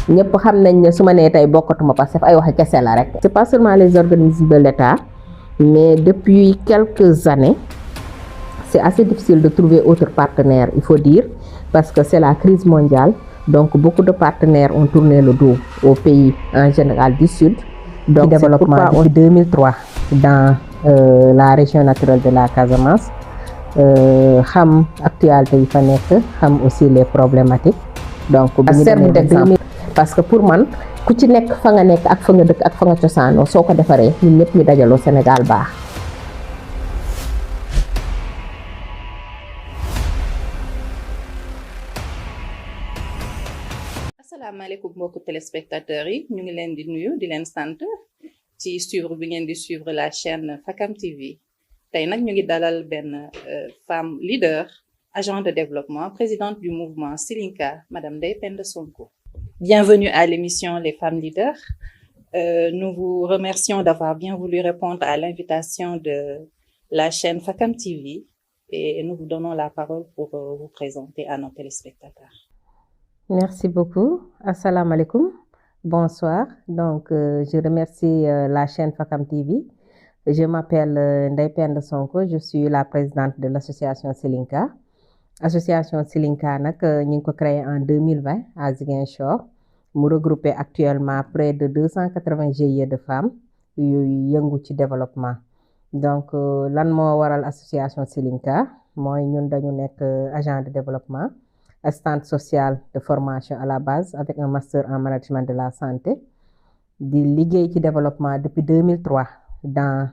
ñëpp xam nañ ne su ma nee tey bokkatuma Pastef ay waxi kese la rek. c'est pas seulement les organismes de l'État mais depuis quelques années c'est assez difficile de trouver autres partenaires il faut dire parce que c'est la crise mondiale donc beaucoup de partenaires ont tourné le dos aux pays en général du Sud. Donc développement depuis 2003 dans la région naturelle de la Casamance xam actualité yi fa nekk xam aussi les problématiques donc bu ñu demee exemple parce que pour man ku ci nekk fa nga nekk ak fa nga dëkk ak fa nga cosaanoo soo ko defaree ñun ñëpp ñu dajaloo Sénégal baax. asalaamaaleykum mbokku téléspectateurs yi ñu ngi leen di nuyu di leen sant ci suivre bi ngeen di suivre la chaîne Fakam TV tey nag ñu ngi dalal benn femme leader agent de développement présidente du mouvement Silinka madame Ndeye Penda Sonko. Bienvenue à l'émission Les Femmes Leaders. Nous vous remercions d'avoir bien voulu répondre à l'invitation de la chaîne Fakam TV et nous vous donnons la parole pour vous présenter à nos téléspectateurs. Merci beaucoup. Assalamu alaikum. Bonsoir. Donc, je remercie la chaîne Fakam TV. Je m'appelle Ndeye Penda Sonko. Je suis la présidente de l'association Silinka. Association Silinka nag ñu ngi ko créé en 2020 à Ziguinchor. Mu regroupé actuellement près de 280 GIE de femmes yu yëngu ci développement. Donc, lan moo waral association Silinka mooy ñun dañu nekk agent de développement. Assistante sociale de formation à la base avec un master en management de la santé di liggéey ci développement depuis 2003 dans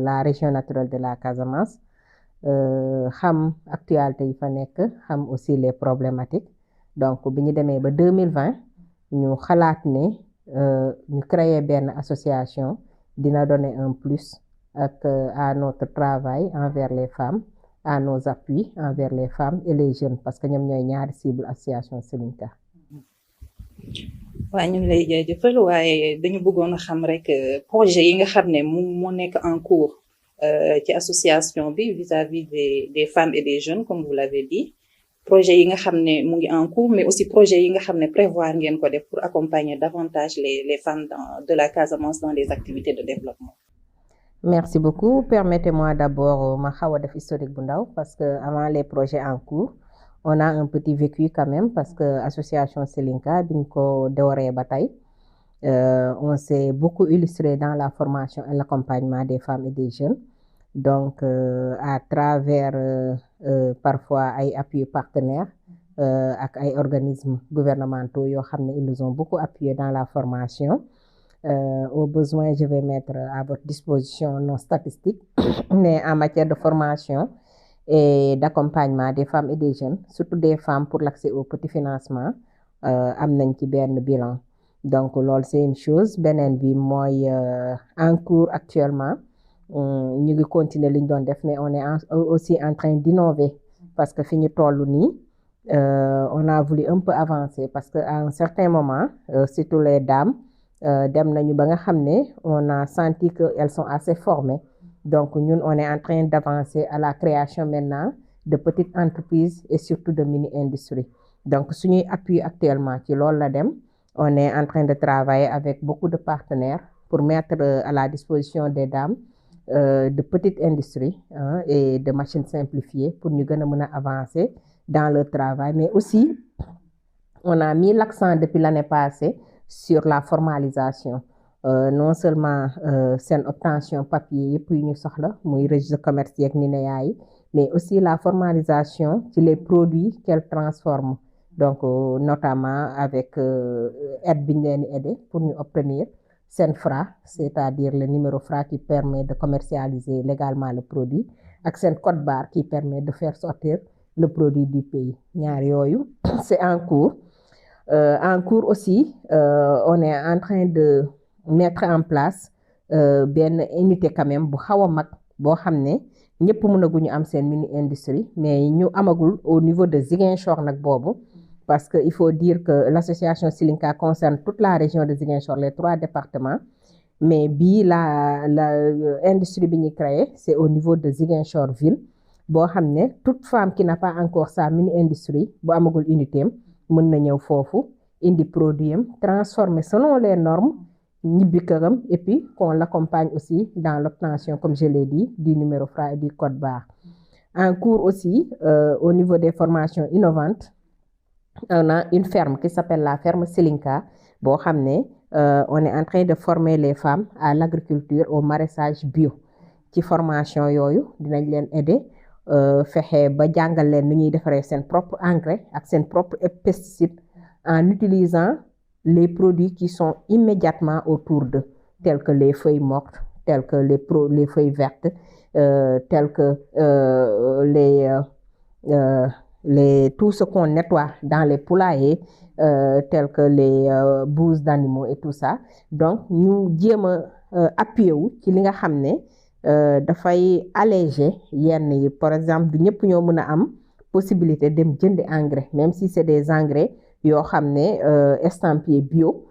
la région naturelle de la Casamance xam actualité yi fa nekk xam aussi les problématiques donc bi ñu demee ba 2020 ñu xalaat ne ñu créer benn association dina donner un plus à notre travail envers les femmes à nos appuis envers les femmes et les jeunes parce que ñoom ñooy ñaari cible association Silinka. waaw ñu ngi lay jaajëfal waaye dañu bëggoon a xam rek projet yi nga xam ne moo nekk en cours ci association bi vis-à-vis des femmes et des jeunes comme vous l'avez dit projet yi nga xam ne mu ngi en cours mais aussi projet yi nga xam ne prévoir ngeen ko def pour accompagner davantage les femmes de la Casamance dans les activités de développement. Merci beaucoup. Permettez-moi d'abord ma xaw a def historique bu ndaw parce que avant les projets en cours on a un petit vécu quand même parce que association Silinka biñ ko dooree ba tey on s'est beaucoup illustré dans la formation et l'accompagnement des femmes et des jeunes donc à travers parfois ay appuis partenaires ak ay organismes gouvernementaux yoo xam ne ils nous ont beaucoup appuyé dans la formation. Au besoin, je vais mettre à votre disposition nos statistiques, mais en matière de formation et d'accompagnement des femmes et des jeunes, surtout des femmes pour l'accès au petit financement, am nañ ci benn bilan. Donc, loolu c'est une chose. Beneen bi mooy en cours actuellement, ñu ngi continuer li ñu doon def, mais on est aussi en train d'innover parce que fi ñu toll nii, on a voulu un peu avancer parce que à un certain moment, surtout les dames, dem nañu ba nga xam ne on a senti que elles sont assez formées donc ñun on est en train d'avancer à la création maintenant de petites entreprises et surtout de mini-industries donc suñuy appui actuellement ci loolu la dem on est en train de travailler avec beaucoup de partenaires pour mettre à la disposition des dames de petites industries et de machines simplifiées pour ñu gën a mën a avancer dans leur travail mais aussi on a mis l'accent depuis l'année passée sur la formalisation non seulement seen obtention papier yëpp yu ñu soxla muy registre de commerce yeeg NINEA yi mais aussi la formalisation ci les produits qu'elles transforment donc notamment avec aide bi ñu leen di aider pour ñu obtenir seen FRA c'est-à-dire le numéro FRA qui permet de commercialiser légalement le produit ak seen code barre qui permet de faire sortir le produit du pays ñaar yooyu c'est en cours. En cours aussi, on est en train de mettre en place benn unité quand même bu xaw a mag boo xam ne ñëpp mënaguñu am seen mini industrie mais ñu amagul au niveau de Ziguinchor nag boobu parce que il faut dire que l'association Silinka concerne toute la région de Ziguinchor les 3 départements mais bii la industrie bi ñu créé c'est au niveau de Ziguinchor ville boo xam ne toute femme qui n'a pas encore sa mini industrie bu amagul unité am mën na ñëw foofu indi produit am transformer selon les normes ñibbi këram et puis qu'on l'accompagne aussi dans l'obtention, comme je l'ai dit, du numéro Fra et du code barre. En cours aussi, au niveau des formations innovantes, on a une ferme qui s'appelle la ferme Selinka. Bon, on est en train de former les femmes à l'agriculture, au maraîchage bio. Ci formation yooyu dinañ leen aider fexe ba jàngal leen nu ñuy defaree seen propre engrais ak seen propre pesticide en utilisant les produits qui sont immédiatement autour d'eux, tels que les feuilles mortes, tels que les feuilles vertes, tels que tout ce qu'on nettoie dans les poulaillers, tels que les bouses d'animaux et tout ça. Donc ñu jéem a appuyer wu ci li nga xam ne dafay alléger yenn yi. Par exemple du ñëpp ñoo mën a am possibilité dem jëndi engrais, même si c'est des engrais yoo xam ne estampillé bio,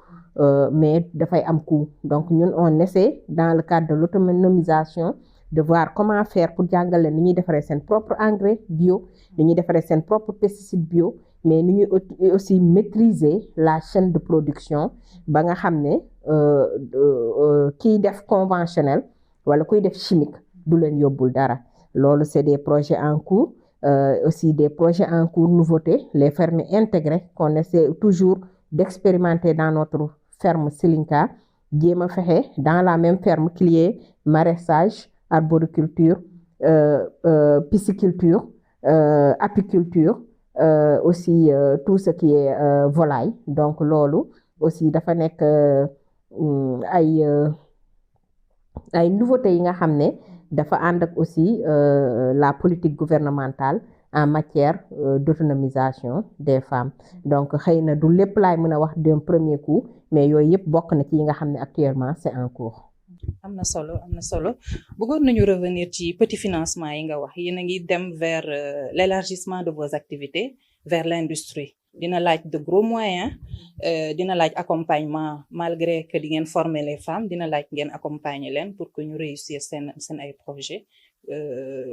mais dafay am coût. Donc ñun on essaie dans le cadre de l'autonomisation de voir comment faire pour jàngal leen ni ñuy defaree seen propre engrais bio, ni ñuy defaree seen propre pesticide bio, mais ni ñuy aussi maîtriser la chaîne de production ba nga xam ne kiy def conventionnel wala kuy def chimique du leen yóbbul dara. Loolu c'est des projets en cours. Aussi des projets en cours nouveautés, les fermes intégrées qu'on essaie toujours d'expérimenter dans notre ferme Selinka, jéem a fexe dans la même ferme qu'il y ait maraîchage, arboriculture, pisciculture, apiculture, aussi tout ce qui est volaille. Donc loolu aussi dafa nekk ay nouveautés yi nga xam ne dafa ànd ak aussi la politique gouvernementale en matière d'autonomisation des femmes. Donc xëy na du lépp laay mën a wax d'un premier coup, mais yooyu yëpp bokk na ci yi nga xam ne actuellement c'est en cours. am na solo bëggoon nañu revenir ci petit financement yi nga wax yéen a ngi dem vers l'élargissement de vos activités vers l'industrie. Dina laaj de gros moyens, dina laaj accompagnement, malgré que di ngeen former les femmes, dina laaj ngeen accompagner leen pour que ñu réussir seen ay projets.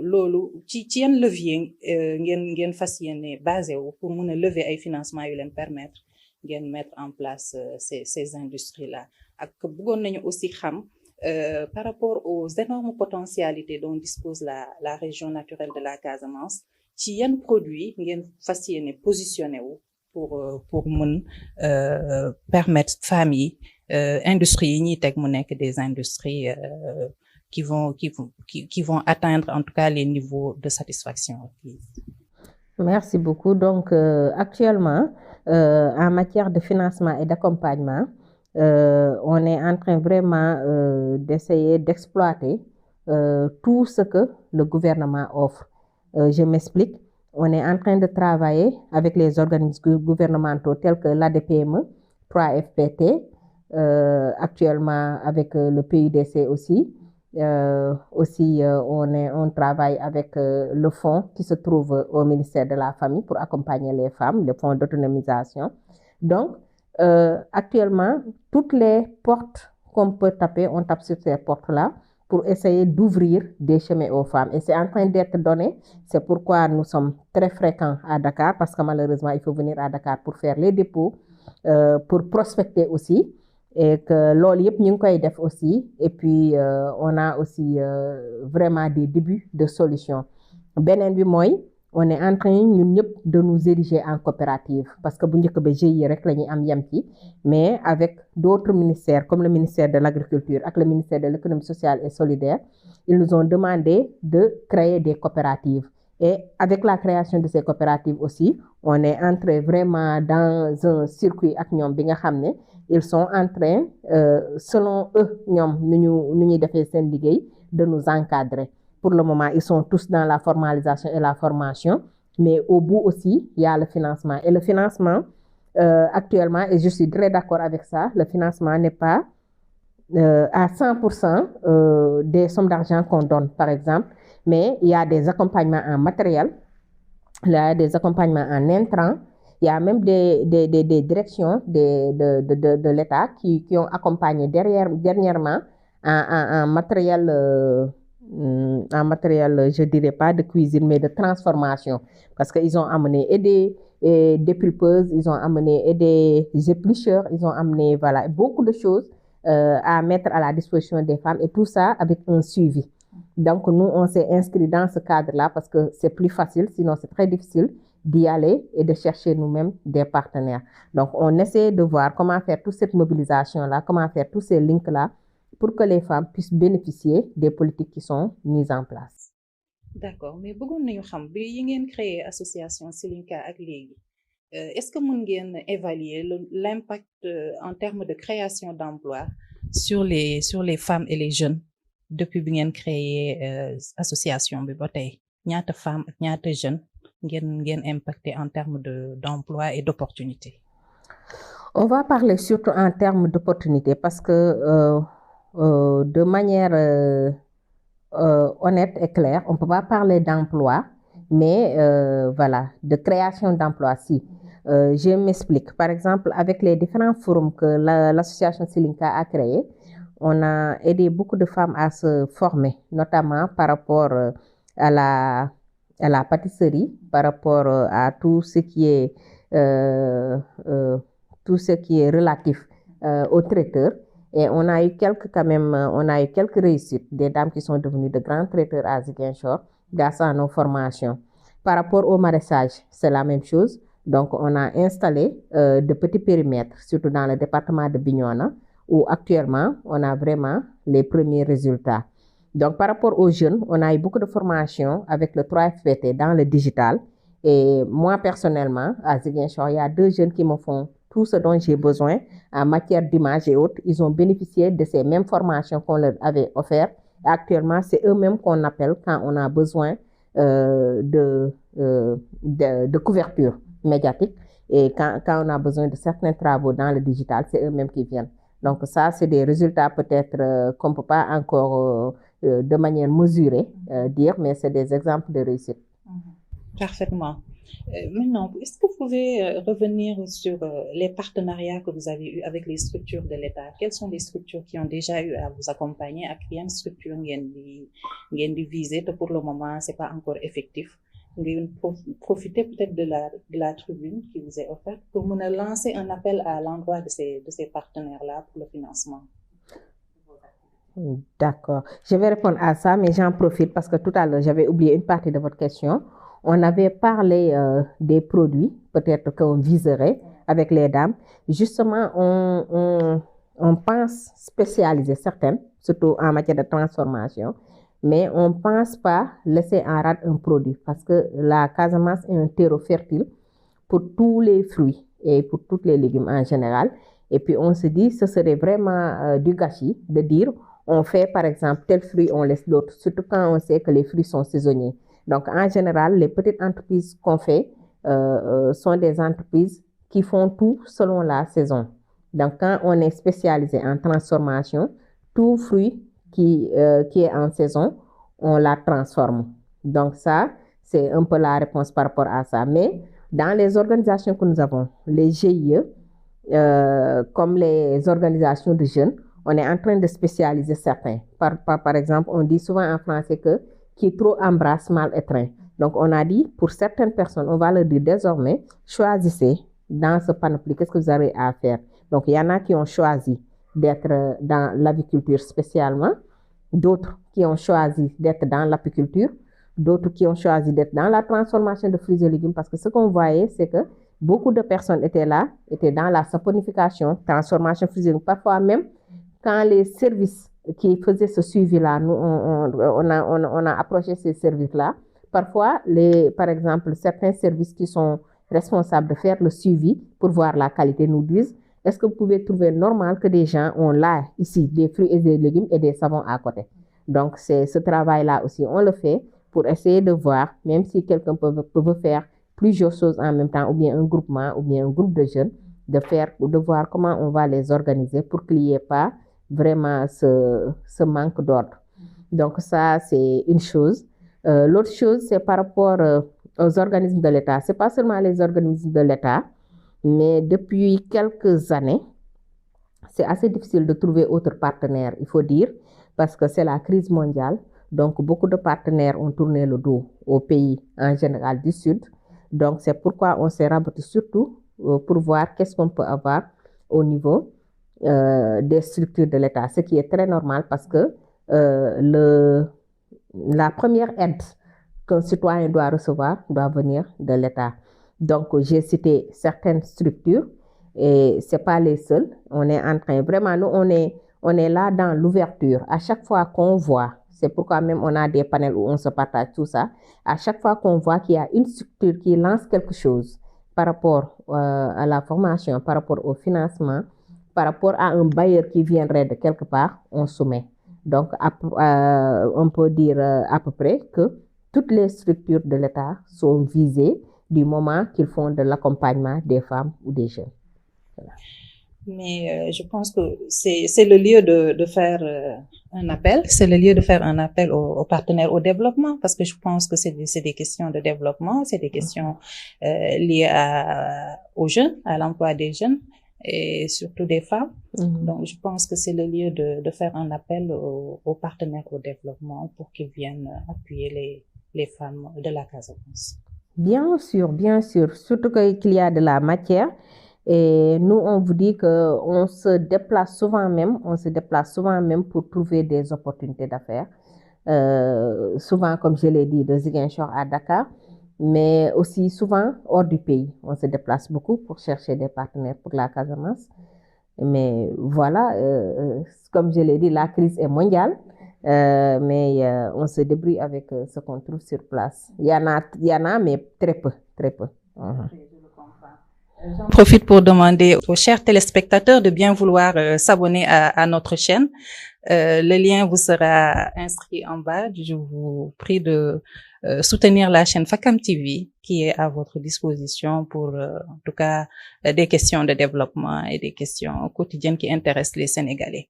Loolu ci yan levier ngeen fas yéene basé wu pour mën a lever ay financement yu leen permettre ngeen mettre en place ces industries là. Ak bëggoon nañu aussi xam par rapport aux énormes potentialités dont dispose la région naturelle de la Casamance, ci yan produits ngeen fas yéene positionné wu pour mën permettre femmes yi industries yi ñuy teg mu nekk des industries qui vont atteindre en tout cas les niveaux de satisfaction. Merci beaucoup. Donc actuellement en matière de financement et d'accompagnement, on est en train vraiment d'essayer d'exploiter tout ce que le gouvernement offre. Je m'explique. On est en train de travailler avec les organismes gouvernementaux tels que l'ADPME, 3FPT, actuellement avec le PUDC aussi. On travaille avec le fonds qui se trouve au ministère de la Famille pour accompagner les femmes, le fonds d'autonomisation. Donc, actuellement, toutes les portes qu'on peut taper, on tape sur ces portes-là pour essayer d'ouvrir des chemins aux femmes. Et c'est en train d'être donné. C'est pourquoi nous sommes très fréquents à Dakar, parce que malheureusement, il faut venir à Dakar pour faire les dépôts, pour prospecter aussi. Et que loolu yëpp ñu ngi koy def aussi. Et puis, on a aussi vraiment des débuts de solutions. Beneen bi mooy, on est en train ñun ñëpp de nous ériger en coopérative, parce que bu njëkk ba GIE rek la ñuy am yem ci, mais avec d'autres ministères comme le ministère de l'Agriculture ak le ministère de l'Économie sociale et solidaire, ils nous ont demandé de créer des coopératives. Et avec la création de ces coopératives aussi, on est entré vraiment dans un circuit ak ñoom bi nga xam ne ils sont en train, selon eux, ñoom nu ñuy defee seen liggéey, de nous encadrer. Pour le moment, ils sont tous dans la formalisation et la formation, mais au bout aussi, il y a le financement. Et le financement, actuellement, et je suis très d'accord avec ça, le financement n'est pas à 100% des sommes d'argent qu'on donne, par exemple, mais il y a des accompagnements en matériel, il y a des accompagnements en intrants, il y a même des directions de l'État qui ont accompagné dernièrement en matériel, je dirais pas de cuisine, mais de transformation, parce qu'ils ont amené et et des pulpeuses, ils ont amené, et des éplucheurs, ils ont amené, voilà, beaucoup de choses à mettre à la disposition des femmes, et tout ça avec un suivi. Donc, nous, on s'est inscrit dans ce cadre-là parce que c'est plus facile, sinon c'est très difficile d'y aller et de chercher nous-mêmes des partenaires. Donc, on essaie de voir comment faire toute cette mobilisation-là, comment faire tous ces links-là pour que les femmes puissent bénéficier des politiques qui sont mises en place. D'accord, mais bëggoon nañu xam bi yi ngeen créé association Silinka ak léegi est-ce que mën ngeen évaluer l'impact en termes de création d'emplois sur les femmes et les jeunes depuis bi ngeen créé association bi ba tey ñaata femmes ak ñaata jeunes ngeen impacté en termes d'emploi et d'opportunités? On va parler surtout en termes d'opportunités parce que de manière honnête et claire, on ne peut pas parler d'emploi, mais voilà, de création d'emplois, si. Je m'explique. Par exemple, avec les différents forums que l'association Silinka a créés, on a aidé beaucoup de femmes à se former, notamment par rapport à la pâtisserie, par rapport à tout ce qui est relatif aux traiteurs. Et on a eu quelques réussites, des dames qui sont devenues de grands traiteurs à Ziguinchor grâce à nos formations. Par rapport au maraîchage, c'est la même chose. Donc, on a installé de petits périmètres, surtout dans le département de Bignona, où actuellement, on a vraiment les premiers résultats. Donc, par rapport aux jeunes, on a eu beaucoup de formations avec le 3FPT dans le digital. Et moi, personnellement, à Ziguinchor, il y a 2 jeunes qui me font tout ce dont j'ai besoin en matière d'image et autres. Ils ont bénéficié de ces mêmes formations qu'on leur avait offertes. Et actuellement, c'est eux-mêmes qu'on appelle quand on a besoin de couverture médiatique. Et quand on a besoin de certains travaux dans le digital, c'est eux-mêmes qui viennent. Donc ça, c'est des résultats peut-être qu'on ne peut pas encore de manière mesurée dire, mais c'est des exemples de réussite. Parfaitement. Maintenant, est-ce que vous pouvez revenir sur les partenariats que vous avez eus avec les structures de l'État? Quelles sont les structures qui ont déjà eu à vous accompagner? À quelle structure ngeen di viser? Pour le moment, c'est pas encore effectif. Profitez peut-être de la tribune qui vous est offerte pour nous lancer un appel à l'endroit de ces partenaires-là pour le financement. D'accord. Je vais répondre à ça, mais j'en profite parce que tout à l'heure, j'avais oublié une partie de votre question. On avait parlé des produits, peut-être qu'on viserait avec les dames. Justement, on pense spécialiser certaines, surtout en matière de transformation, mais on ne pense pas laisser en rade un produit parce que la Casamance est un terreau fertile pour tous les fruits et pour tous les légumes en général. Et puis on se dit, ce serait vraiment du gâchis de dire, on fait par exemple tel fruit, on laisse d'autres, surtout quand on sait que les fruits sont saisonniers. Donc en général, les petites entreprises qu'on fait sont des entreprises qui font tout selon la saison. Donc quand on est spécialisé en transformation, tout fruit qui est en saison, on la transforme. Donc ça, c'est un peu la réponse par rapport à ça. Mais dans les organisations que nous avons, les GIE, comme les organisations de jeunes, on est en train de spécialiser certains. Par exemple, on dit souvent en français que qui trop embrasse mal étreint. Donc on a dit, pour certaines personnes, on va leur dire désormais, choisissez dans ce panoplie, qu'est-ce que vous avez à faire. Donc il y en a qui ont choisi d'être dans l'aviculture spécialement, d'autres qui ont choisi d'être dans l'apiculture, d'autres qui ont choisi d'être dans la transformation de fruits et légumes, parce que ce qu'on voyait, c'est que beaucoup de personnes étaient là, étaient dans la saponification, transformation fruits et légumes. Parfois même, quand les services qui faisaient ce suivi-là, nous, on a approché ces services-là. Parfois, par exemple, certains services qui sont responsables de faire le suivi pour voir la qualité nous disent, est-ce que vous pouvez trouver normal que des gens ont là, ici, des fruits et des légumes et des savons à côté? Donc, c'est ce travail-là aussi, on le fait pour essayer de voir, même si quelqu'un peut faire plusieurs choses en même temps, ou bien un groupement, ou bien un groupe de jeunes, de voir comment on va les organiser pour qu'il n'y ait pas vraiment ce manque d'ordre. Donc ça, c'est une chose. L'autre chose, c'est par rapport aux organismes de l'État. Ce n'est pas seulement les organismes de l'État, mais depuis quelques années, c'est assez difficile de trouver autres partenaires, il faut dire, parce que c'est la crise mondiale. Donc beaucoup de partenaires ont tourné le dos aux pays en général du Sud. Donc, c'est pourquoi on s'est rabattu surtout pour voir qu'est-ce qu'on peut avoir au niveau des structures de l'État, ce qui est très normal parce que la première aide qu'un citoyen doit recevoir doit venir de l'État. Donc, j'ai cité certaines structures et c'est pas les seules. On est en train, vraiment, nous, on est là dans l'ouverture. À chaque fois qu'on voit, c'est pourquoi même on a des panels où on se partage tout ça. À chaque fois qu'on voit qu'il y a une structure qui lance quelque chose par rapport à la formation, par rapport au financement, par rapport à un bailleur qui viendrait de quelque part, on soumet. Donc, on peut dire à peu près que toutes les structures de l'État sont visées du moment qu'ils font de l'accompagnement des femmes ou des jeunes. Voilà. Mais je pense que c'est le lieu de faire un appel, c'est le lieu de faire un appel aux partenaires au développement, parce que je pense que c'est des questions de développement, c'est des questions liées aux jeunes, à l'emploi des jeunes et surtout des femmes. Donc, je pense que c'est le lieu de faire un appel aux partenaires au développement pour qu'ils viennent appuyer les femmes de la Casamance. Bien sûr, surtout qu'il y a de la matière. Et nous, on vous dit qu'on se déplace souvent même pour trouver des opportunités d'affaires. Souvent, comme je l'ai dit, de Ziguinchor à Dakar, mais aussi souvent hors du pays. On se déplace beaucoup pour chercher des partenaires pour la Casamance. Mais voilà, comme je l'ai dit, la crise est mondiale. Mais on se débrouille avec ce qu'on trouve sur place. Il y en a, mais très peu. J'en profite pour demander aux chers téléspectateurs de bien vouloir s'abonner à notre chaîne. Le lien vous sera inscrit en bas. Je vous prie de soutenir la chaîne Fakam TV qui est à votre disposition pour, en tout cas, des questions de développement et des questions quotidiennes qui intéressent les Sénégalais.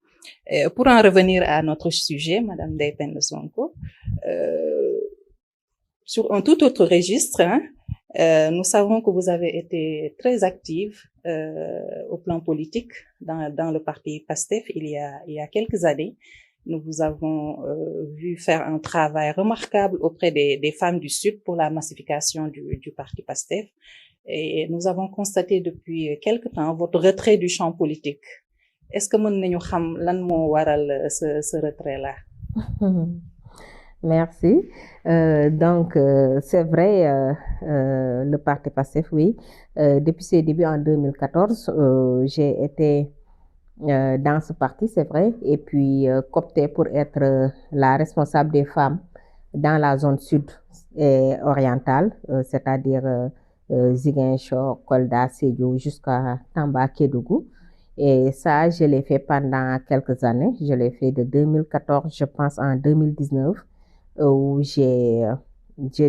Pour en revenir à notre sujet, Madame Ndeye Penda Sonko, sur un tout autre registre, nous savons que vous avez été très active au plan politique dans le parti PASTEF il y a quelques années. Nous vous avons vu faire un travail remarquable auprès des femmes du Sud pour la massification du parti PASTEF. Et nous avons constaté depuis quelque temps votre retrait du champ politique. Est-ce que mën nañu xam lan moo waral ce retrait-là? Merci. Donc, c'est vrai, le parti PASTEF, oui. Depuis ses débuts en 2014, j'ai été dans ce parti, c'est vrai, et puis cooptée pour être la responsable des femmes dans la zone sud et orientale, c'est-à-dire Ziguinchor, Kolda, Sédhiou, jusqu'à Tamba, Kédougou. Et ça, je l'ai fait pendant quelques années. Je l'ai fait de 2014, je pense, en 2019. Où j'ai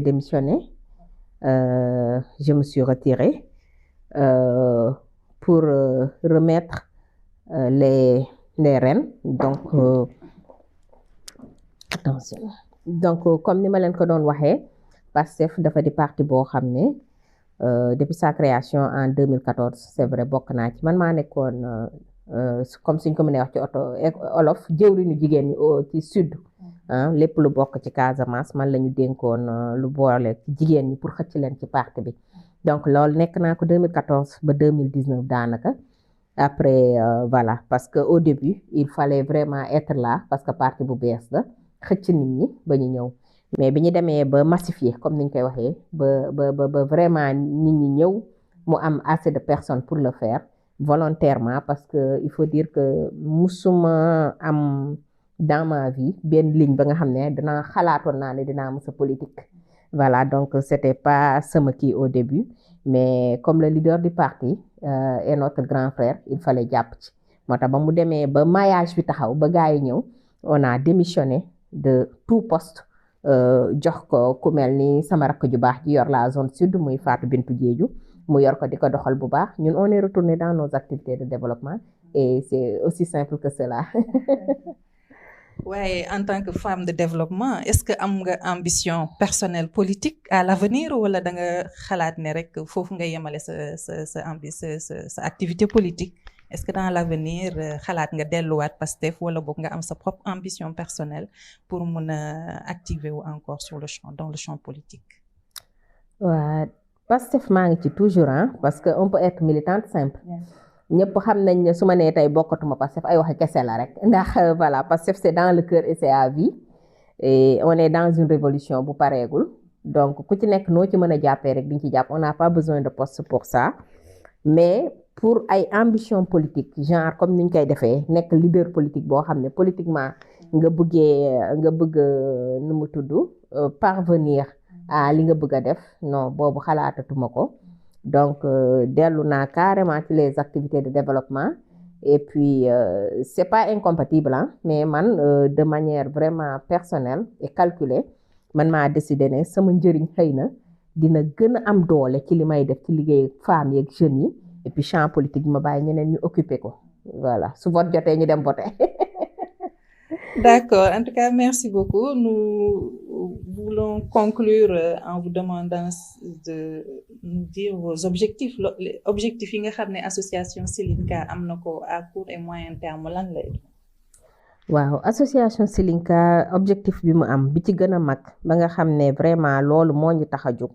démissionné, je me suis retirée pour remettre les rênes. Donc, attention. Donc, comme ni ma leen ko doon waxee, PASTEF dafa di parti boo xam ne depuis sa création en 2014 c'est vrai bokk naa ci man maa nekkoon comme suñ ko mënee wax ci olof jëwriñu jigéen ñi ci sud. lépp lu bokk ci Casamance man la ñu dénkoon lu boole jigéen ñi pour xëcc leen ci parti bi donc loolu nekk naa ko 2014 ba 2019 daanaka après voilà parce que au début il fallait vraiment être là parce que parti bu bees la xëcc nit ñi ba ñu ñëw mais bi ñu demee ba massifier comme niñ koy waxee ba vraiment nit ñi ñëw mu am assez de personnes pour le faire volontairement parce que il faut dire que musuma am dans ma vie benn ligne ba nga xam ne dinaa xalaatoon naa ne dinaa mës a politique voilà donc c'était pas sama kii au début mais comme le leader du parti et notre grand frère il fallait jàpp ci moo tax ba mu demee ba maillage bi taxaw ba gars yi ñëw on a démissionné de tout poste jox ko ku mel ni sama rakk ju baax ji yor la zone sud muy Fatou Bintou Diédhiou mu yor ko di ko doxal bu baax ñun on est retourné dans nos activités de développement et c'est aussi simple que cela. Ouais, en tant que femme de développement, est-ce que am nga ambition personnelle politique à l'avenir wala da nga xalaat ne rek foofu nga yemale sa activité politique? Est-ce que dans l'avenir xalaat nga delluwaat PASTEF wala boog nga am sa propre ambition personnelle pour mun a activer wu encore dans le champ politique? Ouais, Pastef maa ngi ci toujours parce que on peut être militante simple. ñëpp xam nañ ne su ma nee tey bokkatuma Pastef ay waxi kese la rek ndax voilà Pastef c'est dans le cœur et c'est à vie et on est dans une révolution bu pareegul donc ku ci nekk noo ci mën a jàppee rek diñ ci jàpp on n'a pas besoin de poste pour ça mais pour ay ambition politique genre comme niñ koy defee nekk leader politique boo xam ne politiquement nga bëgg nu mu tudd parvenir à li nga bëgg a def non boobu xalaatatuma ko donc dellu naa carrément ci les activités de développement et puis c'est pas incompatible mais man de manière vraiment personnelle et calculée man maa décidé ne sama njëriñ xëy na dina gën a am doole ci li may def ci liggéey femmes yeeg jeunes yi et puis champ politique bi ma bàyyi ñeneen ñu occuper ko voilà su vote jotee ñu dem voter. D'accord. En tout cas, merci beaucoup. Nous voulons conclure en vous demandant de nous dire vos objectifs. Les objectifs yi nga xam ne association Silinka am na ko à court et moyen terme lan lay doon. waaw association Silinka objectif bi mu am bi ci gën a mag ba nga xam ne vraiment loolu moo ñu tax a jóg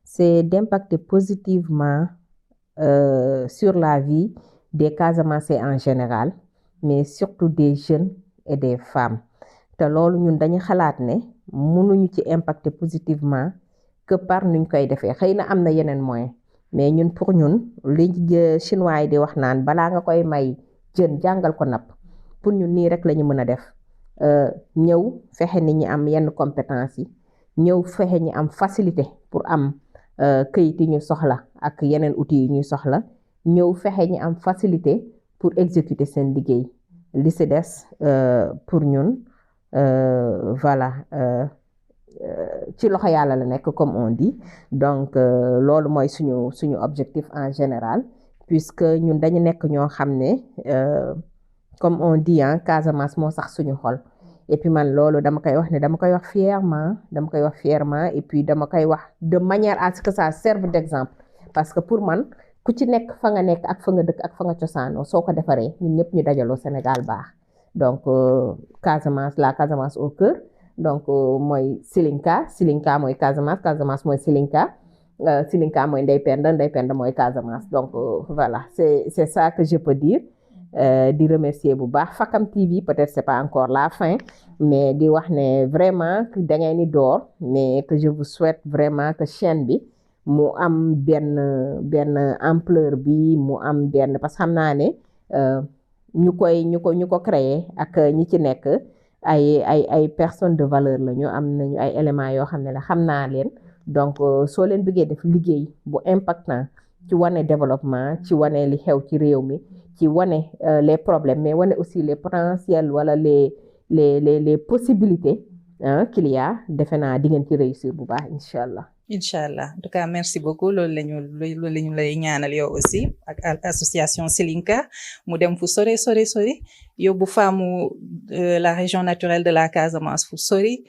c'est d'impacter positivement sur la vie des Casamançais en général mais surtout des jeunes et des femmes te loolu ñun dañu xalaat ne mënuñu ci impacter positivement que par nuñ koy defee xëy na am na yeneen moyen mais ñun pour ñun li chinois yi di wax naan balaa nga koy may jën jàngal ko napp pour ñun nii rek la ñu mën a def ñëw fexe nit ñi am yenn compétence yi ñëw fexe ñi am facilité pour am këyit yi ñu soxla ak yeneen outils yi ñuy soxla ñëw fexe ñi am facilité pour exécuter seen liggéey li ci des pour ñun voilà ci loxo yàlla la nekk comme on dit donc loolu mooy suñu objectif en général puisque ñun dañu nekk ñoo xam ne comme on dit Casamance moo sax suñu xol et puis man loolu dama koy wax fièrement et puis dama koy wax de manière à ce que ça serve d'exemple parce que pour man ku ci nekk fa nga nekk ak fa nga dëkk ak fa nga cosaanoo soo ko defaree ñun ñëpp ñu dajaloo Sénégal baax donc la Casamance au cœur donc mooy Silinka mooy Casamance mooy Silinka mooy Ndeye Penda mooy Casamance donc voilà c'est ça que je peux dire di remercier bu baax Fakam TV peut-être c'est pas encore la fin mais di wax ne vraiment da ngeen ni door mais que je vous souhaite vraiment que chaîne bi mu am benn ampleur bi mu am benn parce que xam naa ne ñu ko créer ak ñi ci nekk ay personnes de valeur la ñu am nañu ay éléments yoo xam ne la xam naa leen donc soo leen bëggee def liggéey bu impactant ci wane développement ci wane li xew ci réew mi ci wane les problèmes mais wane aussi les potentiels wala les possibilités qu'il y a defe naa di ngeen ci réussir bu baax incha allah. Inch'Allah. En tout cas, merci beaucoup. Loolu lañu lay ñaanal yow aussi ak association Silinka mu dem fu sori yóbbu faamu la région naturelle de la Casamance fu sori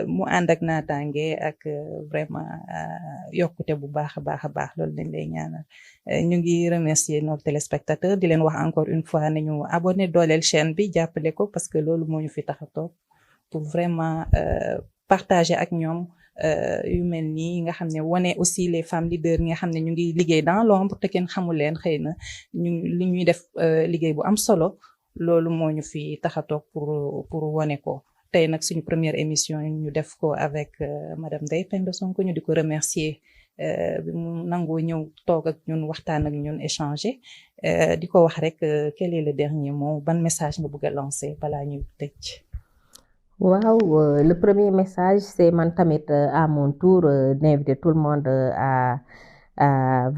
mu ànd ak naataange ak vraiment yokkute bu baax a baax loolu lañ lay ñaanal ñu ngi remercier nos téléspectateurs di leen wax encore une fois nañu abonné dooleel chaîne bi jàppale ko parce que loolu moo ñu fi tax a toog pour vraiment partager ak ñoom yu mel nii nga xam ne wane aussi les femmes leaders nga xam ne ñu ngi liggéey dans l'ombre te kenn xamul leen xëy na li ñuy def liggéey bu am solo loolu moo ñu fi tax a toog pour wane ko tey nag suñu première émission ñu def ko avec madame Ndeye Penda Sonko ñu di ko remercier bi mu nangoo ñëw toog ak ñun waxtaan ak ñun échanger di ko wax rek quel est le dernier mot ban message nga bëgg a lancer balaa ñuy tëj. waaw le premier message c'est man tamit à mon tour d'inviter tout le monde à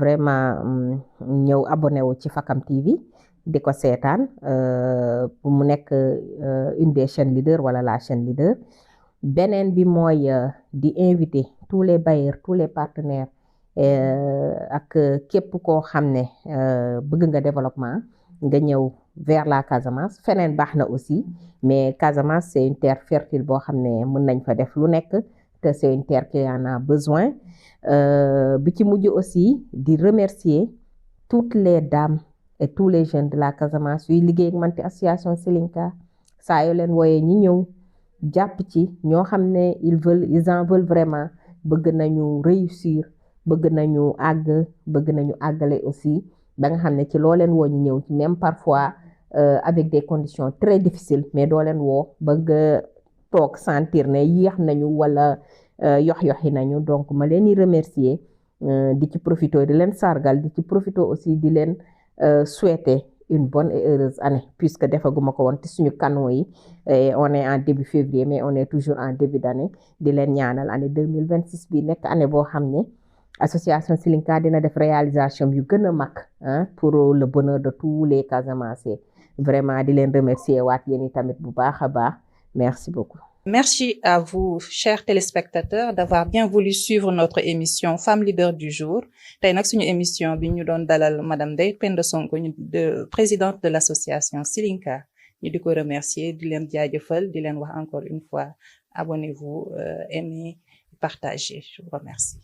vraiment ñëw abonné wu ci Fakam TV di ko seetaan pour mu nekk une des chaînes leaders wala la chaîne leader beneen bi mooy di inviter tous les bailleurs tous les partenaires ak képp koo xam ne bëgg nga développement nga ñëw vers la Casamance feneen baax na aussi mais Casamance c'est une terre fertile boo xam ne mën nañ fa def lu nekk te c'est une terre qui en a besoin bi ci mujj aussi di remercier toutes les dames et tous les jeunes de la Casamance yuy liggéey ak man ci association Silinka saa yoo leen wooyee ñi ñëw jàpp ci ñoo xam ne ils en veulent vraiment bëgg nañu réussir bëgg nañu àggale aussi ba nga xam ne ci loo leen woo ñu ñëw ci même parfois avec des conditions très difficiles mais doo leen woo bëgg toog sentir ne yéex nañu wala yox-yoxi nañu donc ma leen di remercier di ci profiter di leen sargal di ci profiter aussi di leen souhaiter une bonne et heureuse année puisque defaguma ko woon ci suñu canon yi on est en début février mais on est toujours en début d'année di leen ñaanal année 2026 bi nekk année boo xam ne association Silinka dina def réalisation yu gën a mag pour le bonheur de tous les Casamançais vraiment di leen remercier waat yéen tamit bu baax a baax merci beaucoup. Merci à vous, chers téléspectateurs, d'avoir bien voulu suivre notre émission Femme Leader du jour. Tey nag suñu émission bi ñu doon dalal Madame Ndeye Penda Sonko, présidente de l'association Silinka. Ñu di ko remercier, di leen jaajëfal, di leen wax encore une fois, abonnez-vous, aimez, partagez. Je vous remercie.